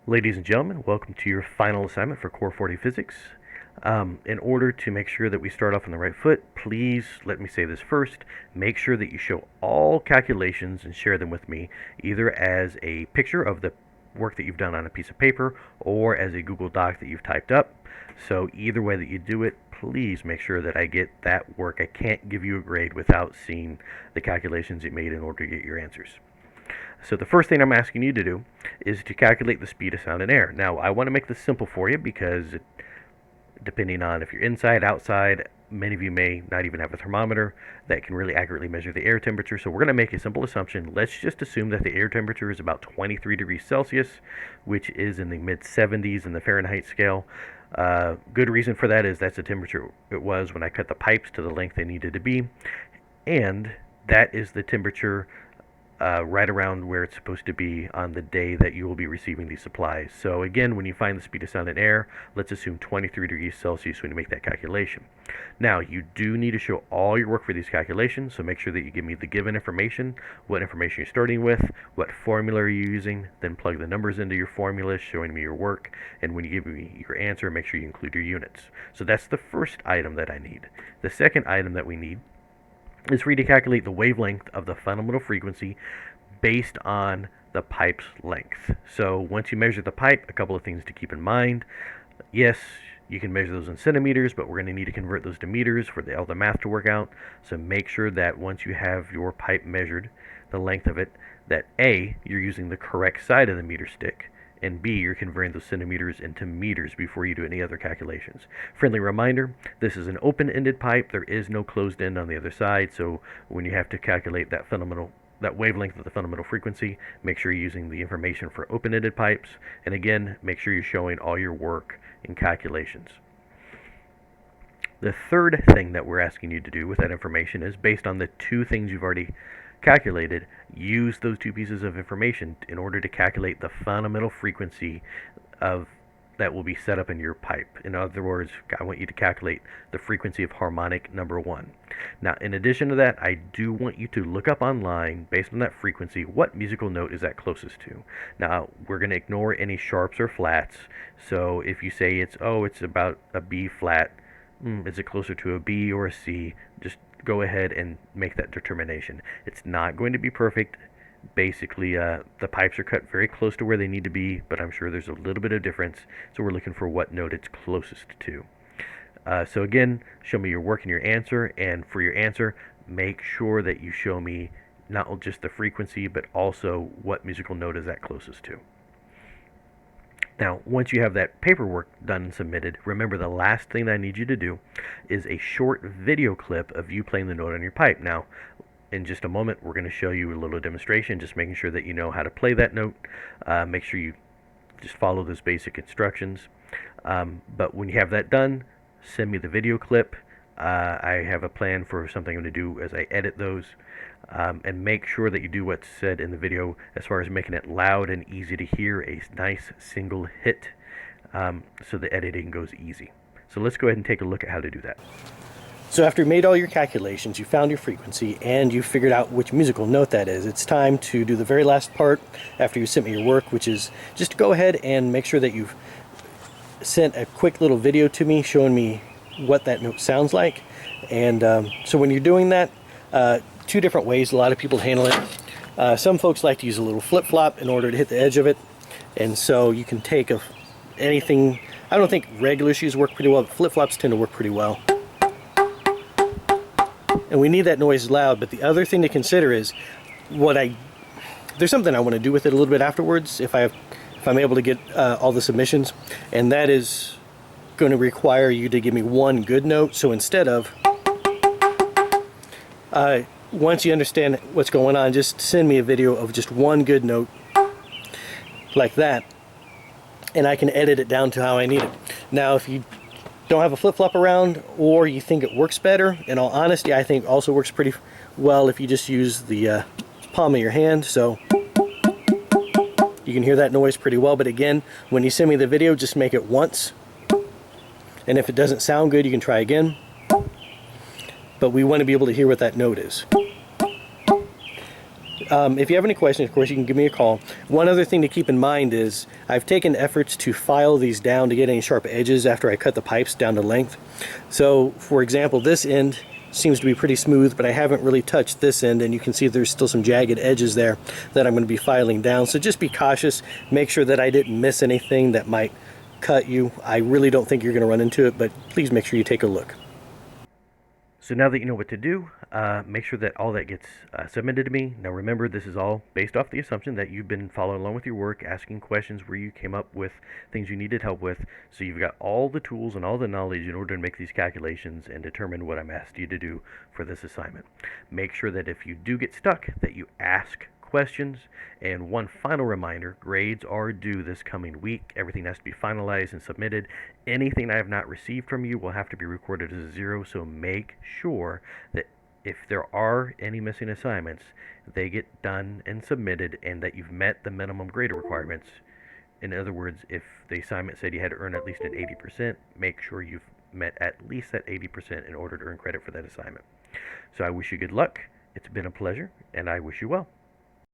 Ladies and gentlemen, welcome to your final assignment for Core 40 Physics. In order to make sure that we start off on the right foot, please let me say this first. Make sure that you show all calculations and share them with me, either as a picture of the work that you've done on a piece of paper or as a Google Doc that you've typed up. So either way that you do it, please make sure that I get that work. I can't give you a grade without seeing the calculations you made in order to get your answers. So the first thing I'm asking you to do is to calculate the speed of sound in air. Now, I want to make this simple for you because depending on if you're inside, outside, many of you may not even have a thermometer that can really accurately measure the air temperature. So we're going to make a simple assumption. Let's just assume that the air temperature is about 23 degrees Celsius, which is in the mid 70s in the Fahrenheit scale. Good reason for that is that's the temperature it was when I cut the pipes to the length they needed to be. And that is the temperature right around where it's supposed to be on the day that you will be receiving these supplies. So again, when you find the speed of sound in air, let's assume 23 degrees Celsius when you make that calculation. Now, you do need to show all your work for these calculations, so make sure that you give me the given information, what information you're starting with, what formula you're using, then plug the numbers into your formula showing me your work, and when you give me your answer, make sure you include your units. So that's the first item that I need. The second item that we need is for you to calculate the wavelength of the fundamental frequency based on the pipe's length. So once you measure the pipe, a couple of things to keep in mind. Yes, you can measure those in centimeters, but we're going to need to convert those to meters for all the math to work out. So make sure that once you have your pipe measured, the length of it, that A, you're using the correct side of the meter stick, and B, you're converting those centimeters into meters before you do any other calculations. Friendly reminder, this is an open-ended pipe. There is no closed end on the other side, so when you have to calculate that wavelength of the fundamental frequency, make sure you're using the information for open-ended pipes, and again, make sure you're showing all your work in calculations. The third thing that we're asking you to do with that information is based on the two things you've already calculated, use those two pieces of information in order to calculate the fundamental frequency of that will be set up in your pipe. In other words, I want you to calculate the frequency of harmonic number 1. Now, in addition to that, I do want you to look up online, based on that frequency, what musical note is that closest to. Now, we're going to ignore any sharps or flats, so if you say it's about a B flat, is it closer to a B or a C? Just go ahead and make that determination. It's not going to be perfect. Basically, the pipes are cut very close to where they need to be, but I'm sure there's a little bit of difference, so we're looking for what note it's closest to. So again, show me your work and your answer, and for your answer, make sure that you show me not just the frequency, but also what musical note is that closest to. Now, once you have that paperwork done and submitted, remember the last thing that I need you to do is a short video clip of you playing the note on your pipe. Now, in just a moment, we're going to show you a little demonstration, just making sure that you know how to play that note. Make sure you just follow those basic instructions. But when you have that done, send me the video clip. I have a plan for something I'm going to do as I edit those. And make sure that you do what's said in the video as far as making it loud and easy to hear, a nice single hit, so the editing goes easy. So let's go ahead and take a look at how to do that. So after you made all your calculations, you found your frequency, and you figured out which musical note that is, it's time to do the very last part after you sent me your work, which is just to go ahead and make sure that you've sent a quick little video to me showing me what that note sounds like. And so when you're doing that, two different ways a lot of people handle it. Some folks like to use a little flip-flop in order to hit the edge of it, and so you can take anything. I don't think regular shoes work pretty well, but flip-flops tend to work pretty well. And we need that noise loud, but the other thing to consider is there's something I want to do with it a little bit afterwards if I'm able to get all the submissions, and that is going to require you to give me one good note. So instead of once you understand what's going on, just send me a video of just one good note like that, and I can edit it down to how I need it. Now, if you don't have a flip-flop around, or you think it works better, in all honesty, I think it also works pretty well if you just use the palm of your hand. So you can hear that noise pretty well, but again, when you send me the video, just make it once, and if it doesn't sound good, you can try again. But we want to be able to hear what that note is. If you have any questions, of course, you can give me a call. One other thing to keep in mind is I've taken efforts to file these down to get any sharp edges after I cut the pipes down to length. So, for example, this end seems to be pretty smooth, but I haven't really touched this end, and you can see there's still some jagged edges there that I'm going to be filing down. So just be cautious. Make sure that I didn't miss anything that might cut you. I really don't think you're going to run into it, but please make sure you take a look. So now that you know what to do, make sure that all that gets submitted to me. Now remember, this is all based off the assumption that you've been following along with your work, asking questions where you came up with things you needed help with. So you've got all the tools and all the knowledge in order to make these calculations and determine what I'm asked you to do for this assignment. Make sure that if you do get stuck, that you ask questions. And one final reminder, grades are due this coming week. Everything has to be finalized and submitted. Anything I have not received from you will have to be recorded as a zero, so make sure that if there are any missing assignments, they get done and submitted and that you've met the minimum grade requirements. In other words, if the assignment said you had to earn at least an 80%, make sure you've met at least that 80% in order to earn credit for that assignment. So I wish you good luck. It's been a pleasure, and I wish you well.